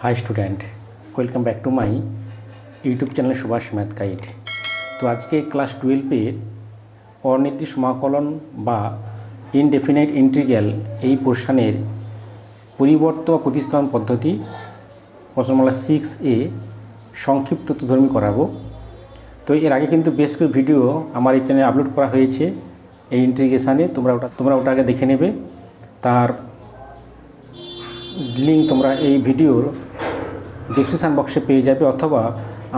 Hi student, welcome back to my YouTube channel Subhash math guide. तो आज के class 12 अनिर्दिष्ट समाकलन बा इनडेफिनाइट इंटीग्रल এই পোর্শনের পরিবর্ত বা প্রতিস্থাপন পদ্ধতি প্রশ্নমালা 6A সংক্ষিপ্ত তথ্যধর্মী করাবো। তো এর আগে কিন্তু বেশ কিছু ভিডিও আমার এই চ্যানেলে আপলোড করা হয়েছে এই ইন্টিগ্রেশনে, তোমরা ওটা আগে দেখে নেবে। তার লিঙ্ক তোমরা এই ভিডিওর ডিসক্রিপশন বক্সে পেয়ে যাবে, অথবা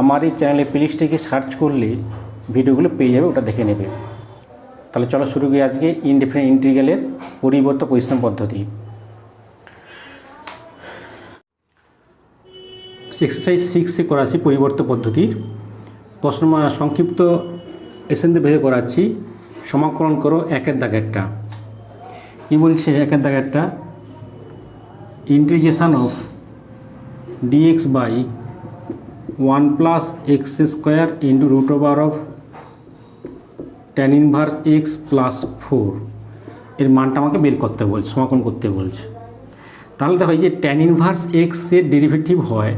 আমার এই চ্যানেলে প্লেলিস্টে সার্চ করলে ভিডিওগুলো পেয়ে যাবে, ওটা দেখে নেবে। তাহলে চলো শুরু করি আজকে ইনডেফিনিট ইন্টিগ্রালের পরিবর্ত পরিস্থাপন পদ্ধতি। এক্সারসাইজ 6 করাচ্ছি পরিবর্ত পদ্ধতির প্রশ্ন সংক্ষিপ্ত এসেন্সে ভেবে করাচ্ছি। সমাকলন করো একের দাগেরটা। কি বলছে একের দাগেরটা? Integration of dx by 1 plus x square into root over of tan inverse x plus 4 এর মানটা আমাকে বের করতে বলছে, সমাকলন করতে বলছে। তাহলে দেখো এই যে tan inverse x এর ডেরিভেটিভ হয়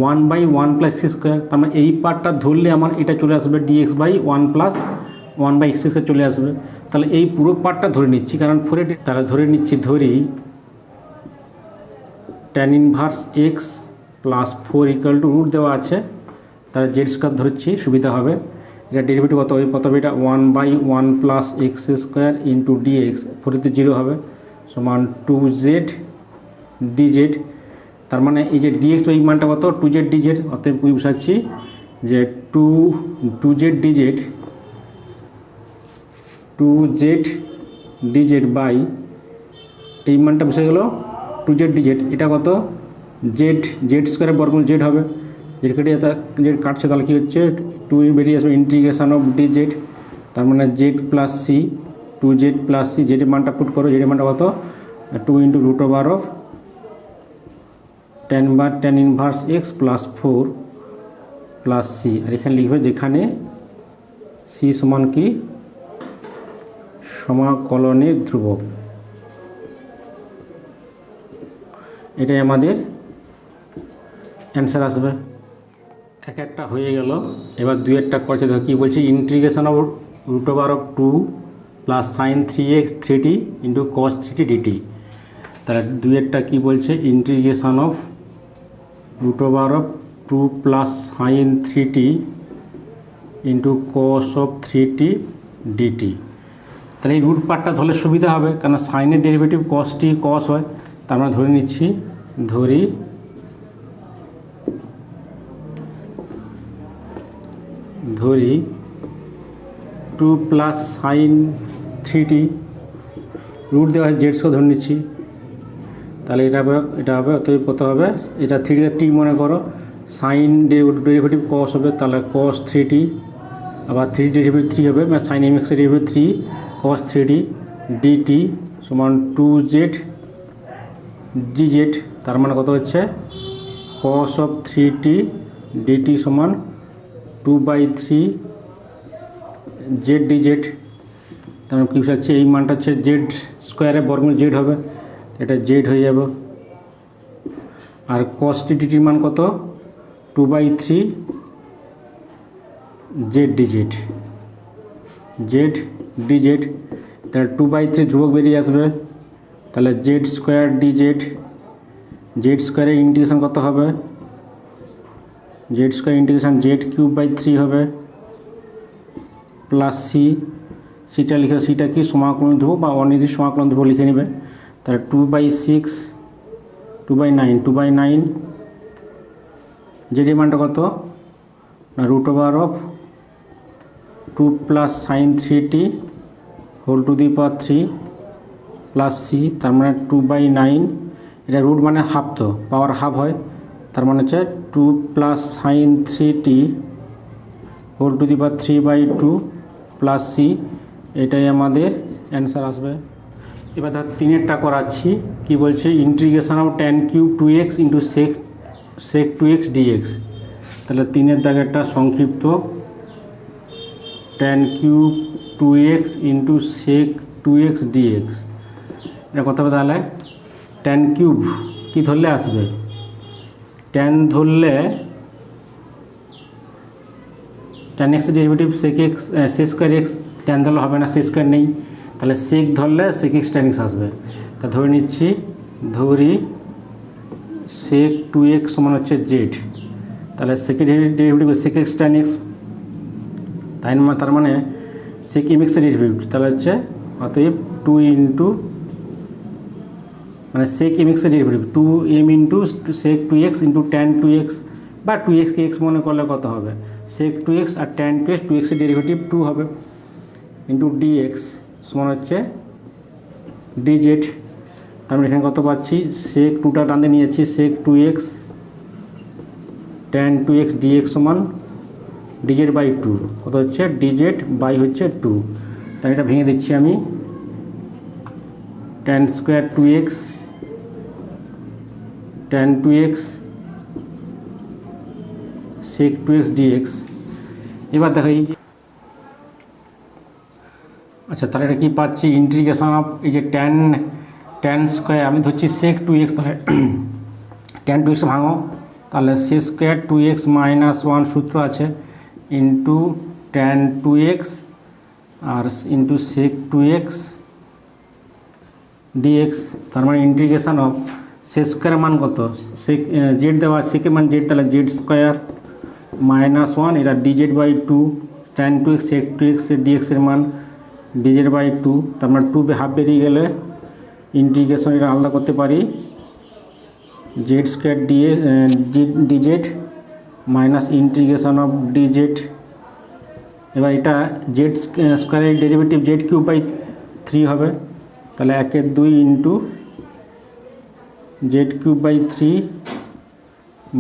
1/1 plus x square, তার মানে এই পার্টটা ধরলে আমার এটা চলে আসবে dx by 1 plus 1/x square চলে আসবে। তাহলে এই পুরো পার্টটা ধরে নিচ্ছি, কারণ 4 তাহলে ধরে নিচ্ছি, ধরি tan inverse x plus 4 equal to root দেওয়া আছে, তাহলে জেড স্কোয়ার ধরছি, সুবিধা হবে। এটা ডেরিভেটিভ কত হবে? এটা 1/1 plus x square into dx, 4তে 0 হবে, সমান 2z dz। তার মানে এই যে ডিএক্স এই মানটা কত? 2z dz। অতএব কি বসাচ্ছি যে 2z dz বাই এই মানটা বসে গেল 2z dz। এটা কত? জেড স্কোয়ারের বর্গমূল জেড হবে। জেড কেটে জেড কাটছে, তাহলে কী হচ্ছে? 2 বেরিয়ে আসবে ইন্টিগ্রেশন অফ dz, তার মানে z plus c, 2z plus c. জেডের মানটা পুট করো, জেডের মানটা কত? 2 into root over of tan inverse x plus 4 plus c. আর এখানে লিখবে যেখানে সি সমান কি? সমাকলনের ধ্রুবক। এটাই আমাদের অ্যান্সার আসবে। এক একটা হয়ে গেল, এবার দুই একটা করছে। দেখো কী বলছে? Integration of root over of 2 plus sine 3x 3t into cos 3t dt। তাহলে দুই একটা কী বলছে? Integration of root over of 2 plus sine 3t into cos of 3t dt। তাহলে এই রুট পার্টটা ধরলে সুবিধা হবে, কারণ সাইনের ডেরিভেটিভ কস হয়। তার মানে ধরে নিচ্ছি, ধরি 2 প্লাস সাইন 3t, রুট দেওয়া হয় জেড স্কোয়ার ধরে নিচ্ছি। তাহলে এটা হবে অতএব কত হবে? এটা 3 টি মনে করো, সাইন ডেরিভেটিভ কস হবে, তাহলে কস 3t, আবার 3 ডেরিভেটিভ 3 হবে, মানে সাইন mx এর ডেরিভেটিভ 3 কস 3t dt সমান 2z dz। তার মানে কত হচ্ছে? cos of 3t dt সমান 2/3 z dz। তার মানে কি হচ্ছে? এই মানটা হচ্ছে জেড স্কোয়ারের বর্গমূল জেড হবে, এটা জেড হয়ে যাবে। আর cos t dt মান কত? 2/3 z dz। তাহলে 2/3 ধ্রুবক বেরিয়ে আসবে, তাহলে জেড স্কোয়ার ডিজেড, জেড স্কোয়ারের ইন্টিগ্রেশন কত হবে? জেড স্কোয়ার ইন্টিগ্রেশন z³/3 হবে প্লাস সি। সিটা লিখে, সিটা কি? সমাকলন ধ্রুবক বা অনির্দিষ্ট সমাকলন ধ্রুবক লিখে নেবে। তাহলে 2/9 জেডের মানটা কত? না root over of 2 plus sine 3t whole to the power 3 plus C. তার মানে 2/9, এটা রুট মানে হাফ, তো পাওয়ার হাফ হয়, তার মানে হচ্ছে 2 plus sine 3t whole to the power 3/2 plus C. এটাই আমাদের অ্যান্সার আসবে। এবার ধর 3-এরটা করাচ্ছি। কি বলছে? Integration of tan³ 2x into sec 2x dx। তাহলে 3-এর দাগেরটা সংক্ষিপ্ত, tan³ 2x into sec 2x dx। এটা কত হবে? তাহলে tan³ কি ধরলে আসবে? ট্যান ধরলে tan x derivative sec x sec square x, tan ধরলে হবে না, সে স্কোয়ার নেই, তাহলে সেক ধরলে সেক এক্স ট্যান এক্স আসবে। তা ধরে নিচ্ছি, ধরি সেক 2x সমান হচ্ছে জেড, তাহলে second derivative sec x tan x, তার মানে সেক এম এক্সের ডেরিভেটিভ, তাহলে হচ্ছে অতএব 2 ইন্টু মানে সেক এম এক্সের derivative 2m into sec 2x into tan 2x, বা 2xকে x মনে করলে কত হবে, সেক 2x আর ট্যান 2x, 2xের ডেরিভেটিভ 2 হবে, ইন্টু dx সমান হচ্ছে dz। তার মানে এখানে কত পাচ্ছি, সেক 2টা টানতে নিয়েছি, সেক 2x ট্যান 2x dx সমান dz বাই 2, কত হচ্ছে dz বাই হচ্ছে 2। তাহলে এটা ভেঙে দিচ্ছি আমি, tan square 2x tan 2x সেক 2x dx। এবার দেখো এই যে আচ্ছা, তাহলে এটা কী পাচ্ছি, ইন্টিগ্রেশন অফ এই যে ট্যান স্কোয়ার, আমি ধরছি সেক 2x, তাহলে ট্যান 2x ভাঙো, তাহলে সে স্কোয়ার 2x মাইনাস 1 সূত্র আছে, ইন্টু ট্যান 2x আর ইন্টু সেক 2x dx। তার মানে ইন্টিগ্রেশন অফ সে স্কোয়ারের মান কত, সেক জেড দেওয়া, সেকের মান জেড, তাহলে জেড স্কোয়ার মাইনাস 1, এটা dz বাই 2, ট্যান 2x সেক 2x dx এর মান dz বাই 2, তার মানে 2 হাফ বেরিয়ে গেলে ইন্টিগ্রেশন এটা আলাদা করতে পারি, Z square dz minus integration of dz। এবার এটা জেড স্কোয়ারের ডেরিভেটিভ জেড কিউব বাই 3 হবে, তাহলে 1/2 into Z cube by 3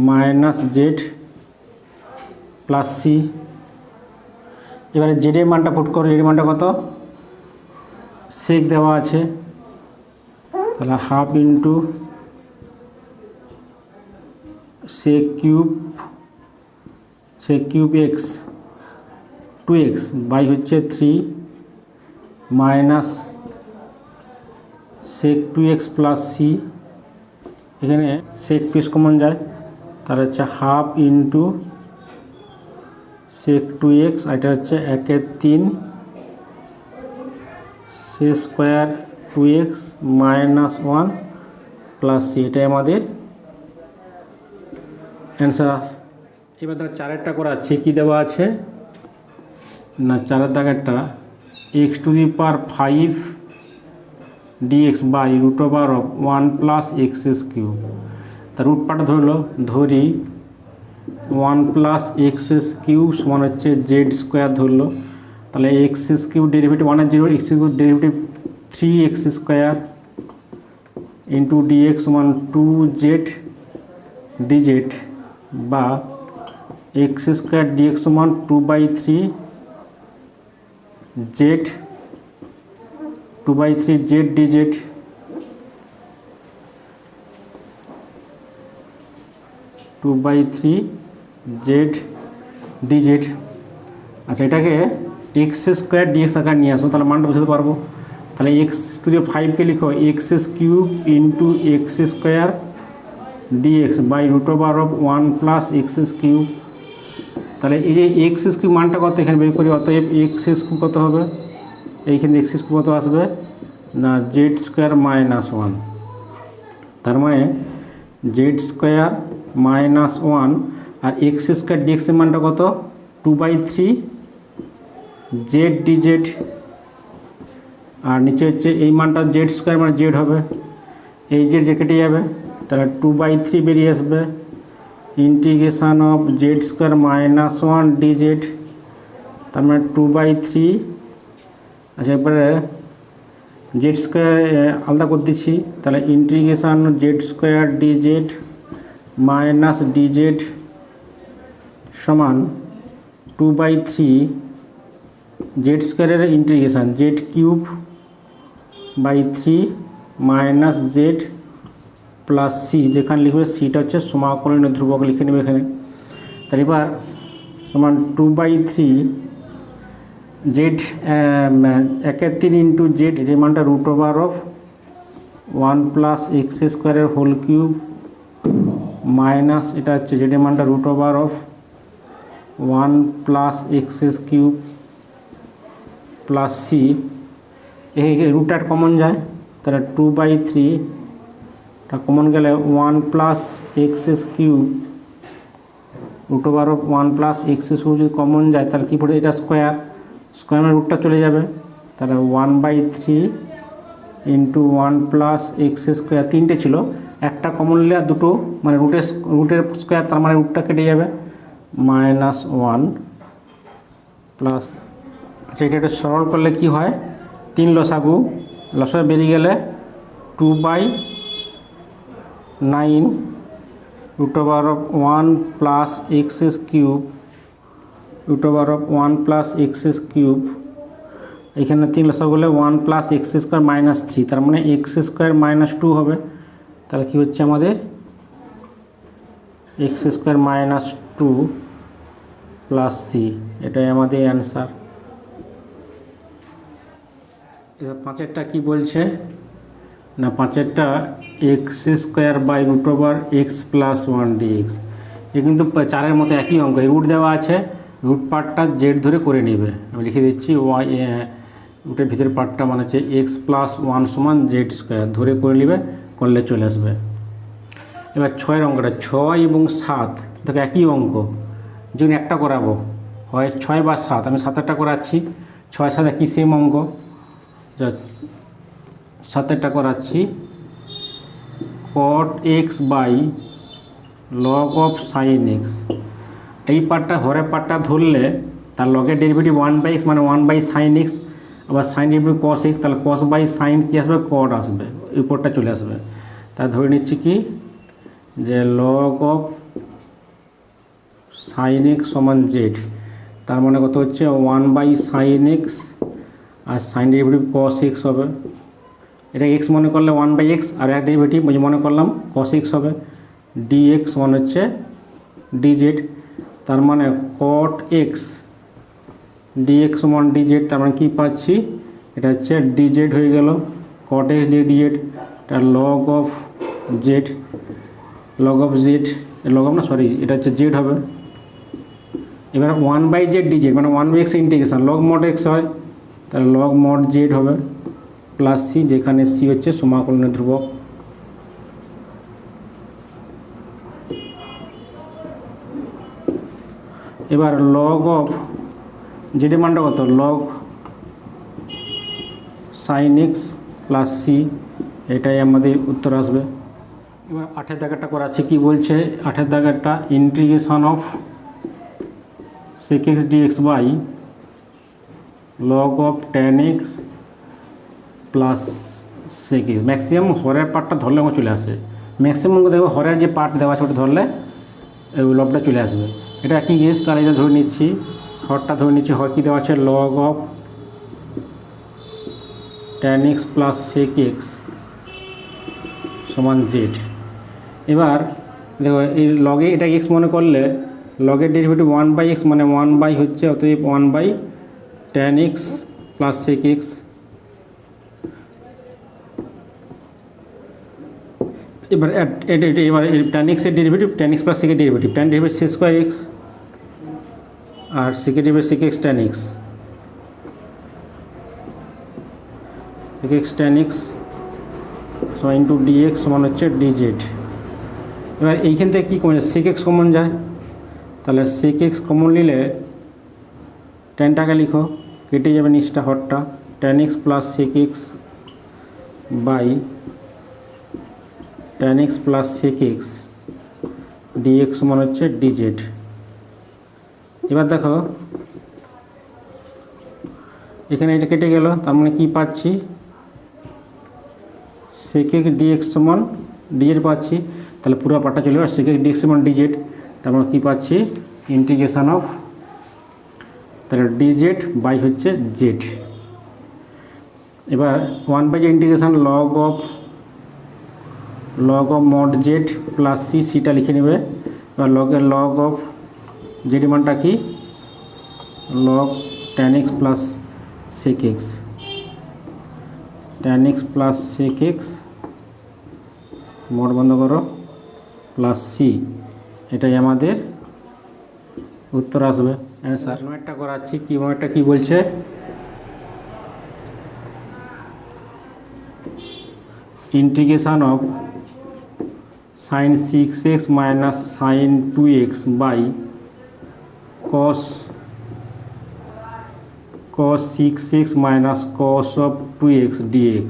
minus Z plus C. এবারে জেডের মানটা পুট করো, এর মানটা কত, সেক দেওয়া আছে, তাহলে half into sec cube x 2x by হচ্ছে 3 মাইনাস সেক 2x প্লাস সি, এখানে সেক 2x কমন যায়, তাহলে হচ্ছে হাফ ইন্টু সেক 2x, এটা হচ্ছে 1/3 sec square 2x minus 1 plus C, এটাই আমাদের অ্যান্সার। এবার ধর 4-এরটা করাচ্ছি, কী দেওয়া আছে না, 4-এর দাগেরটা x⁵ dx by √1 plus x cube, তার রুট পার্টটা ধরি 1 প্লাস এক্স কিউব সমান হচ্ছে জেড স্কোয়ার ধরলো, তাহলে x cube derivative 1 0, x cube derivative 3x square into dx সমান 2z dz বা এক্স স্কোয়ার dx সমান 2/3 z 2/3 z dz। আচ্ছা, এটাকে এক্স স্কোয়ার ডিএক্স আকার নিয়ে আসো, তাহলে মানটা বুঝতে পারবো। তাহলে x⁵কে লিখো x³ into x square dx by √1 plus x³ তাহলে এই যে x³ মানটা কত এখানে বের করি, অতএব x³ কত হবে, এইখানে x³ কত আসবে না z² মাইনাস 1, তার মানে z² মাইনাস 1 আর x² dx এর মানটা কত 2/3 z dz, আর নিচে হচ্ছে এই মানটা z² মানে z হবে, এই z যে কেটে যাবে, তাহলে 2/3 বেরিয়ে আসবে, integration of z² minus 1 dz, তার মানে 2/3। আচ্ছা, এবারে z² আলাদা করে দিচ্ছি, তাহলে integration z² dz minus dz সমান 2/3 z² integration z³/3 minus z plus C, যেখানে লিখবে সিটা হচ্ছে সমাকলনীয় ধ্রুবক লিখে নেবে এখানে। তাহলে এবার সমান 2/3 z 1/3 ইন্টু জেড, যে মানটা √1 plus x² whole cube minus এটা হচ্ছে জেড এর মানটা root over of 1 plus x cube plus C, এই রুটটা কমন যায়, তাহলে 2/3 টা কমন গেলে 1 plus x cube root over of 1 plus x cube যদি কমন যায় তাহলে কী পড়ে, এটা স্কোয়ার, স্কোয়ারের রুটটা চলে যাবে, তাহলে 1/3 ইন্টু 1 প্লাস এক্স স্কোয়ার, তিনটে ছিল, একটা কমন নিলে আর দুটো মানে রুটের স্কোয়ার, তার মানে রুটটা কেটে যাবে, -1 প্লাস, আচ্ছা এটা একটু সরল করলে কি হয়, 3 লসাগু বেরিয়ে গেলে 2/9 root over of 1 plus x cube root over of 1 plus x cube, এখানে 3 লসাগু হলে 1 প্লাস এক্স স্কোয়ার -3, তার মানে এক্স স্কোয়ার -2 হবে, তাহলে কী হচ্ছে আমাদের এক্স স্কোয়ার -2 প্লাস সি, এটাই আমাদের অ্যান্সার। এবার 5এরটা কী বলছে না, 5এরটা x square by root over x plus 1 dx, এ কিন্তু 4-এর মতো একই অঙ্ক, রুট দেওয়া আছে, রুট পার্টটা জেড ধরে করে নেবে, আমি লিখে দিচ্ছি রুটের ভিতরের পার্টটা মানে হচ্ছে এক্স প্লাস 1 সমান জেড স্কোয়ার ধরে করে নেবে, করলে চলে আসবে। এবার 6-এর অঙ্কটা 6 এবং 7 দেখো একই অঙ্ক, যখন একটা করাবো হয় 6 বা 7, আমি 7-এরটা করাচ্ছি, 6-7 একই সেম অঙ্ক, যা 7-এরটা করাচ্ছি, cot x by log of sine x, এই পার্টটা হরের পার্টটা ধরলে তার লগের ডেরিভেটিভ 1/x মানে 1/sin x, আবার সাইন ডেরিভেটিভ cos x, তাহলে cos বাই সাইন কী আসবে, cot আসবে, উপরটা চলে আসবে, তাই ধরে নিচ্ছি কি যে log অফ সাইন এক্স সমান জেড, তার মানে কত হচ্ছে 1/sin x আর সাইন ডেরিভেটিভ cos x হবে, এটা x মনে করলে 1/x আর এক ডেরিভেটিভ মনে করলাম cos x হবে, dx মানে হচ্ছে dz, তার মানে cot x dx সমান dz, তার মানে কী পাচ্ছি, এটা হচ্ছে dz হয়ে গেল, cot x dz, এটা log অফ z, এটা হচ্ছে z হবে, এবার 1/z dz মানে 1/x integration log mod x হয়, তাহলে log mod z হবে, প্লাস সি, যেখানে সি হচ্ছে সমাকলনের ধ্রুবক। এবার log অফ জেড মানটা কত, log sine x plus C, এটাই আমাদের উত্তর আসবে। এবার 8-এর দাগেরটা করাচ্ছি, কি বলছে 8-এর দাগেরটা, integration of sec x dx by log of tan x plus sec x, maximum হরের পার্টটা ধরলে আমার চলে আসে, ম্যাক্সিমাম দেখবো হরের যে পার্ট দেওয়া আছে ওটা ধরলে ওই লবটা চলে আসবে, এটা একই কেস, তাহলে এটা ধরে নিচ্ছি, হরটা ধরে নিচ্ছি, হর কী দেওয়া আছে, log of tan x plus sec x সমান জেড। এবার দেখো এই লগে এটা এক্স মনে করলে লগের ডেরিভেটিভ 1/x মানে 1 হচ্ছে, অতএব 1/tan x plus sec x, এবার tan x এর derivative tan x plus sec এর derivative, tan derivative sec square x আর sec এর derivative sec x tan x, sec x tan x সমান ইন্টু dx সমান হচ্ছে dz। এবার এইখান থেকে কী কমন যায়, sec x কমন যায়, তাহলে sec x কমন নিলে ট্যানটাকে লিখো, কেটে যাবে নিচটা হরটা, tan x plus sec x by tan x plus sec x dx সমান হচ্ছে dz। এবার দেখো এখানে এটা কেটে গেল, তার মানে কী পাচ্ছি, sec x dx সমান dz পাচ্ছি, তাহলে পুরো পার্টটা চলে যাবে, sec x dx সমান dz, তার মানে কী পাচ্ছি, ইন্টিগ্রেশন অফ, তাহলে dz বাই হচ্ছে z। এবার 1/z integration log of mod z plus C, সিটা লিখে নেবে, এবার লগের log অফ জেড মানটা কি, log tan x plus sec x, tan x plus sec x, মোট বন্ধ করো, প্লাস সি, এটাই আমাদের উত্তর আসবে অ্যান্সার। নয়টা করাচ্ছি, কি নয়টা কী বলছে, integration of sine 6x minus sine 2x by cos 6x minus cos of 2x dx।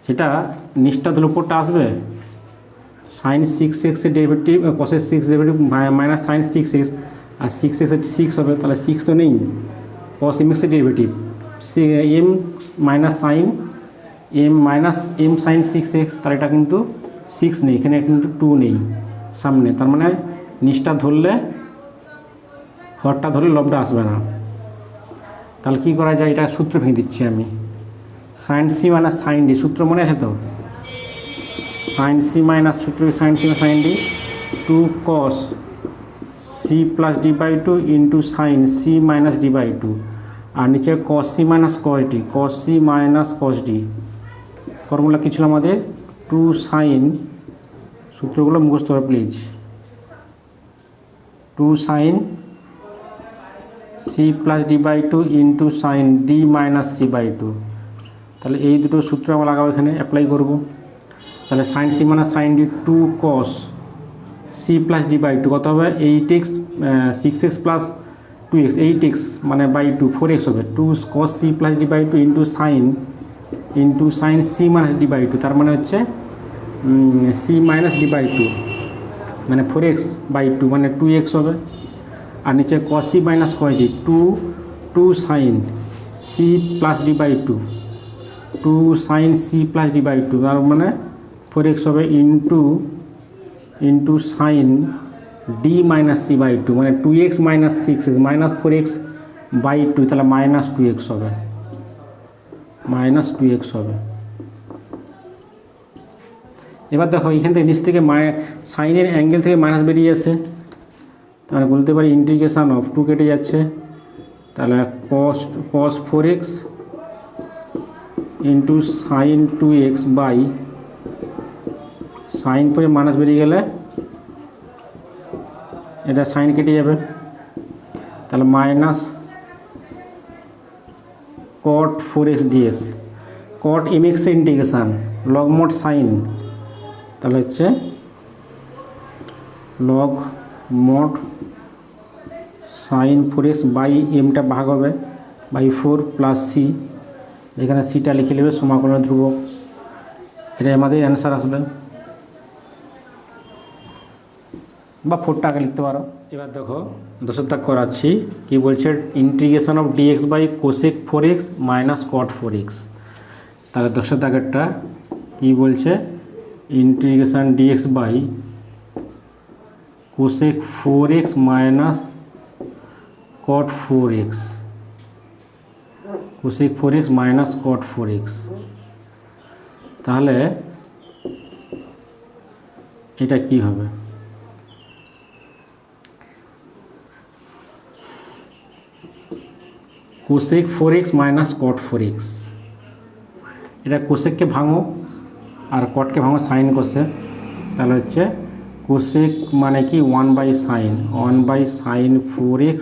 সেটা নিচটা ধরে উপরটা আসবে, সাইন 6x এর ডেরিভেটিভ কসের 6 ডেরিভেটিভ মাইনাস সাইন 6x, আর 6x এর 6 হবে, তাহলে 6 তো নেই, কস mx এর derivative m minus sine m minus m sine 6x, তাহলে এটা কিন্তু 6 নেই, এখানে কিন্তু 2 নেই সামনে, তার মানে নিচটা ধরলে হরটা ধরলে লবটা আসবে না। তাহলে কী করা যায়, এটা সূত্র ভেঙে দিচ্ছি আমি, sine C minus sine d, সূত্র মনে আছে তো, সাইন সি মাইনাস সূত্র sine c sine D, 2 cos C plus D by 2 into sine C minus D by 2, আর নিচে cos C minus cos d, cos C minus cos d. Formula কী ছিল আমাদের, 2 সাইন, সূত্রগুলো মুখস্থ করো please, 2 sine C plus D by 2 into sine D minus C by 2। তাহলে এই দুটো সূত্র আমরা লাগাবো, এখানে অ্যাপ্লাই করব। তাহলে sine C minus sine D, 2 cos C plus D by 2 কত হবে, 8x 6x plus 2x, 8x মানে বাই 2 4x হবে, 2 cos C plus D by 2 into sine C minus D by 2, তার মানে হচ্ছে সি মাইনাস ডি বাই 2 মানে 4x by 2 মানে 2x হবে, আর নিচে cos C minus cos D, 2 sine C plus D by 2 sine C plus D by 2, তার মানে 4x হবে into sine D minus C by 2 মানে 2x minus 6x minus 4x by 2, তাহলে minus 2x হবে, minus 2x হবে। এবার দেখো এখান থেকে নিচ থেকে সাইনের অ্যাঙ্গেল থেকে মাইনাস বেরিয়ে আসে, তাহলে বলতে পারি ইন্টিগ্রেশন অফ 2 কেটে যাচ্ছে, তাহলে cos 4x into sine 2x by sine পরে মাইনাস বেরিয়ে গেলে এটা সাইন কেটে যাবে, তাহলে minus cot 4x ds, cot mx এর ইন্টিগ্রেশান লগ মোড সাইন, তাহলে হচ্ছে log mod sine 4x by এমটা ভাগ হবে বাই 4 প্লাস সি, যেখানে সিটা লিখে নেবে সমাকলনের ধ্রুবক, এটা আমাদের অ্যান্সার আসবে, বা 4টা আগে লিখতে পারো। এবার দেখো দশের দাগ করাচ্ছি, কি বলছে, integration of dx by cosec 4x minus cot 4x। তাহলে দশের দাগেরটা কি বলছে, integration dx by cosec 4x minus cot 4x, cosec 4x minus cot 4x। তাহলে এটা কি হবে, cosec 4x minus cot 4x, এটা কোসেককে ভাঙো আর কটকে ভাঙো সাইন কোসে, তাহলে হচ্ছে কোসেক মানে কি 1 by sine 4x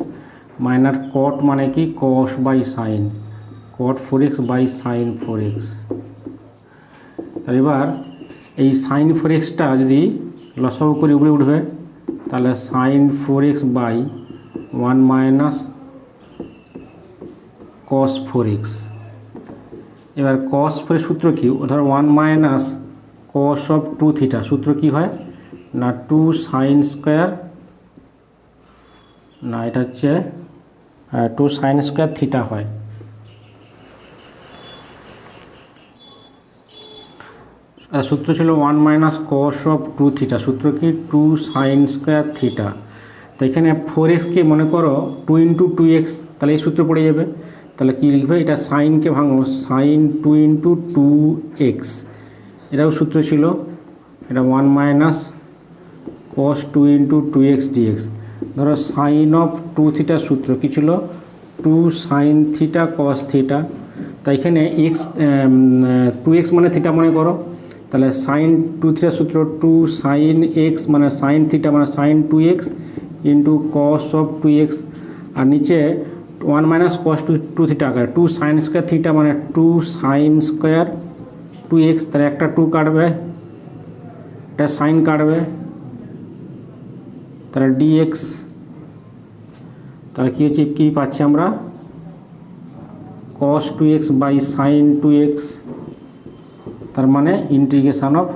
minus cot মানে কি cos by sine cot 4x by sine 4x। তাহলে এবার এই সাইন 4xটা যদি লসাগু করে উপরে উঠবে, তাহলে sign 4x by 1 minus cos 4x। এবার cos 4 সূত্র কি, ধর 1 মাইনাস cos অফ 2 থিটা, সূত্র কি হয় না 2 সাইন স্কোয়ার, না এটা হচ্ছে 2 সাইন স্কোয়ার থিটা হয়। আর সূত্র ছিল 1 মাইনাস cos অফ 2 থিটা, সূত্র কি 2 সাইন স্কোয়ার থিটা। তো এখানে 4xকে মনে করো 2 ইন্টু 2x, তাহলে এই সূত্র পড়ে যাবে। তাহলে কী লিখবে, এটা সাইনকে ভাঙো সাইন 2 ইন্টু 2x, এটাও সূত্র ছিল, এটা 1 minus cos 2 into 2x dx। ধরো সাইন অফ 2 থিটার সূত্র কী ছিল, 2 সাইন থিটা cos থিটা। তাই এখানে x 2x মানে থিটা মনে করো, তাহলে সাইন 2 থিটার সূত্র 2 সাইন এক্স মানে সাইন থিটা মানে sine 2x into cos of 2x, আর নিচে 1 মাইনাস কস 2 থিটা আকারে 2 সাইন স্কোয়ার থিটা মানে 2 সাইন স্কোয়ার 2x, তাহলে একটা 2 কাটবে, এটা সাইন কাটবে, তাহলে dx, তাহলে কী হচ্ছে, কী পাচ্ছি আমরা cos 2x by sign 2x, তার মানে integration of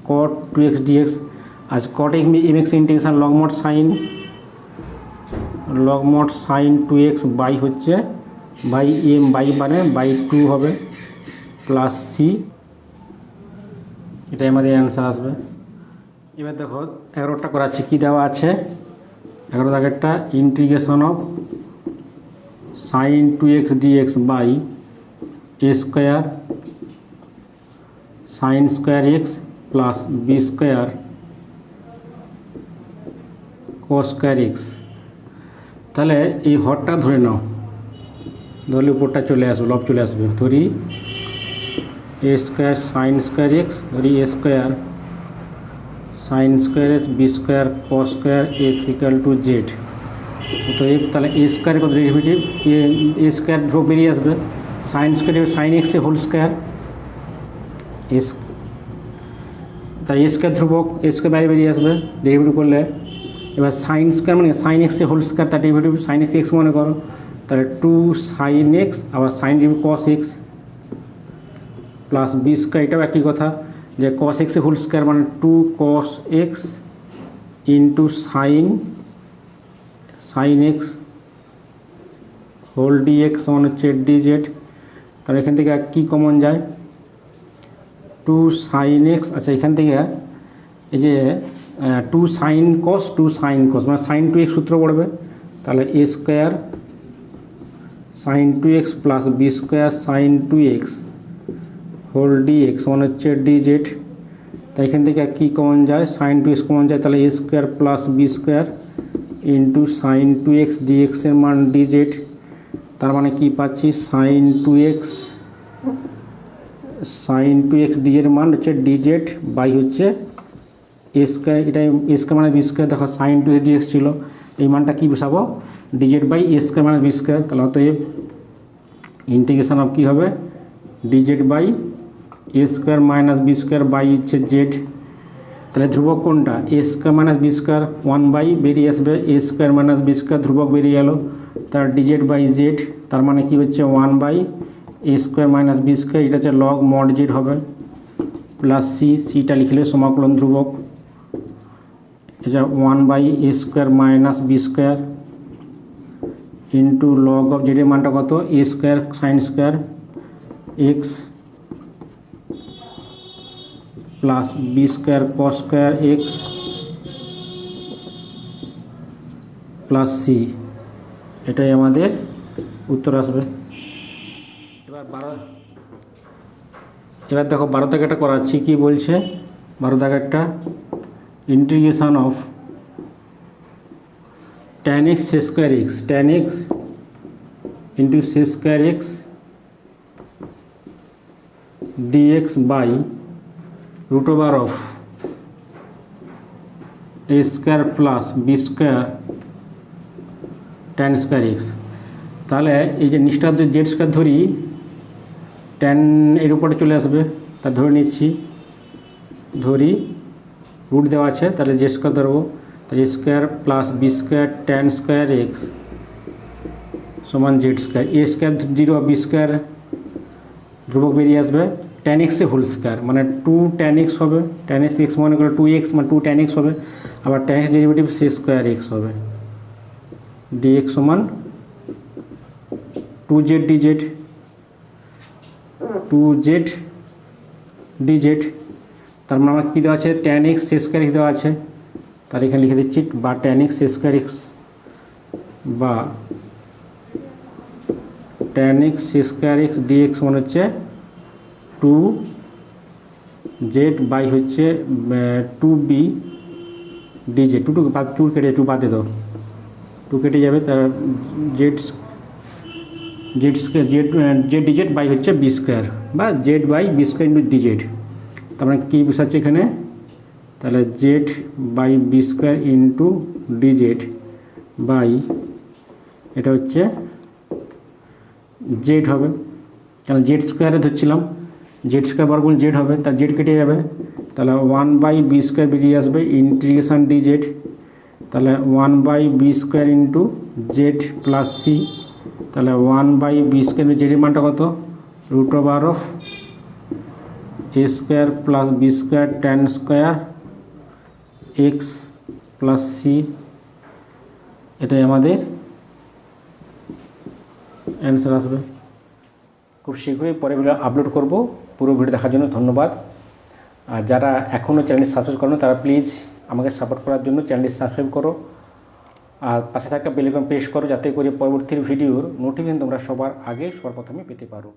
cot 2x dx। আজ cot mx integration log mod sine 2x by হচ্ছে বাই এম বাই মানে বাই 2 হবে প্লাস সি, এটাই আমাদের অ্যান্সার আসবে। এবার দেখো 11টা করাচ্ছি, কী দেওয়া আছে 11 দাগেরটা, integration of sine 2x dx by A square sine square x plus B square cos square x. তাহলে এই হরটা ধরে নাও, ধরলে উপরটা চলে আসবে, লব চলে আসবে, ধরি a square sine square x, ধরি a square sine square x b square cos square x equal to z. তো তাহলে এ স্কোয়ার কত ডেরিভেটিভ, এ স্কোয়ার ধ্রুব বেরিয়ে আসবে, সাইন স্কোয়ার সাইন এক্সে হোল স্কোয়ার এস, তাই এ স্কোয়ার ধ্রুবক এ স্কোয়ার বাইরে বেরিয়ে আসবে ডেরিভেটিভ করলে। এবার সাইন স্কোয়ার মানে সাইন এক্সে হোল স্কোয়ার, তার ডেরিভেটিভ সাইন এক্স এক্স মনে করো, তাহলে 2 সাইন এক্স আবার sine cos x plus B square, এটাও একই কথা যে কস এক্সে হোল স্কোয়ার মানে 2 cos x into sine x whole dx সমান হচ্ছে ডিজেড। তাহলে এখান থেকে কী কমন যায় 2 সাইন এক্স, আচ্ছা এখান থেকে এই যে 2 সাইন কস মানে সাইন 2x সূত্র পড়বে, তাহলে a square sine 2x plus B square sine 2x whole dx সমান হচ্ছে ডিজেড। তাই এখান থেকে কী কমন যায় সাইন 2x কমন যায়, তাহলে a square plus B square into sine 2x ডিএক্সের মান ডিজেড। তার মানে কি পাচ্ছি সাইন 2x ডিজের মান হচ্ছে ডিজেড বাই হচ্ছে এ স্কোয়ার, এটাই এ স্কোয়ার মানে বি স্কোয়ার, দেখো সাইন 2x ডিএক্স ছিল, এই মানটা কী বসাবো ডিজেড বাই এ স্কোয়ার মানে বি স্কোয়ার। তাহলে অতএব ইন্টিগ্রেশন অফ কী হবে dz by A square minus B square by হচ্ছে জেড। তাহলে ধ্রুবক কোনটা A square minus B square 1 by বেরিয়ে আসবে, A square minus B square ধ্রুবক বেরিয়ে গেল, তার ডিজেড বাই জেড, তার মানে কি হচ্ছে 1 by A square minus B square, এটা হচ্ছে লগ মড জেড হবে প্লাস সিটা লিখলে সমাকলন ধ্রুবক, এটা 1 by A square minus B square into log of জেডের মানটা কত a square sine square x plus B square cos square x plus C, এটাই আমাদের উত্তর আসবে। এবার দেখো 12 দাগেরটা করাচ্ছি, কি বলছে 12 দাগেরটা, integration of tan x square x tan x into sec square x dx by root over of A square plus B square tan square x. তাহলে এই যে নিচটা জেড স্কোয়ার ধরি, ট্যান এর উপরে চলে আসবে, তা ধরে নিচ্ছি, ধরি রুট দেওয়া আছে, তাহলে জেড স্কোয়ার ধরবো, তাহলে square plus B square tan square x সমান Z square, A square 0 B square ধ্রুবক বেরিয়ে আসবে, ট্যান এক্সে হোল স্কোয়ার মানে 2 ট্যান এক্স হবে, ট্যান এক্স এক্স মনে করে 2x মানে 2 ট্যান এক্স হবে, আবার tan x derivative sec square x হবে, ডিএক্স সমান 2z ডিজেড। তার মানে আমার কী দেওয়া আছে tan x sec square x দেওয়া আছে, তাহলে এখানে লিখে দিচ্ছি বা tan x sec square x বা tan x sec square x dx মানে হচ্ছে 2z বাই হচ্ছে 2b ডিজেড, 2 কেটে 2 বাদে দাও, 2 কেটে যাবে, তার Z Z square Z dz by হচ্ছে বি স্কোয়ার বা Z by B square into dz. তার মানে কী বসাচ্ছে এখানে, তাহলে Z by B square into dz by এটা হচ্ছে জেড হবে, কেন জেড স্কোয়ারে ধরছিলাম, জেড স্কোয়ার বর্গমূল জেড হবে, তার জেড কেটে যাবে, তাহলে 1/b স্কোয়ার বেরিয়ে আসবে ইন্টিগ্রেশন ডিজেড, তাহলে 1/b square into Z plus C, তাহলে 1/b স্কোয়ার জেডের মানটা কত, root over of A square plus B square tan square x plus C, এটাই আমাদের অ্যান্সার আসবে। খুব শীঘ্রই পরে ভিডিও আপলোড করব। পুরো ভিডিও দেখার জন্য ধন্যবাদ। আর যারা এখনও চ্যানেলটি সাবস্ক্রাইব করেন তারা প্লিজ আমাকে সাপোর্ট করার জন্য চ্যানেলটি সাবস্ক্রাইব করো আর পাশে থাকা বেল আইকন প্রেস করো, যাতে করে পরবর্তী ভিডিওর নোটিফিকেশন তোমরা সবার আগে সবার প্রথমে পেতে পারো।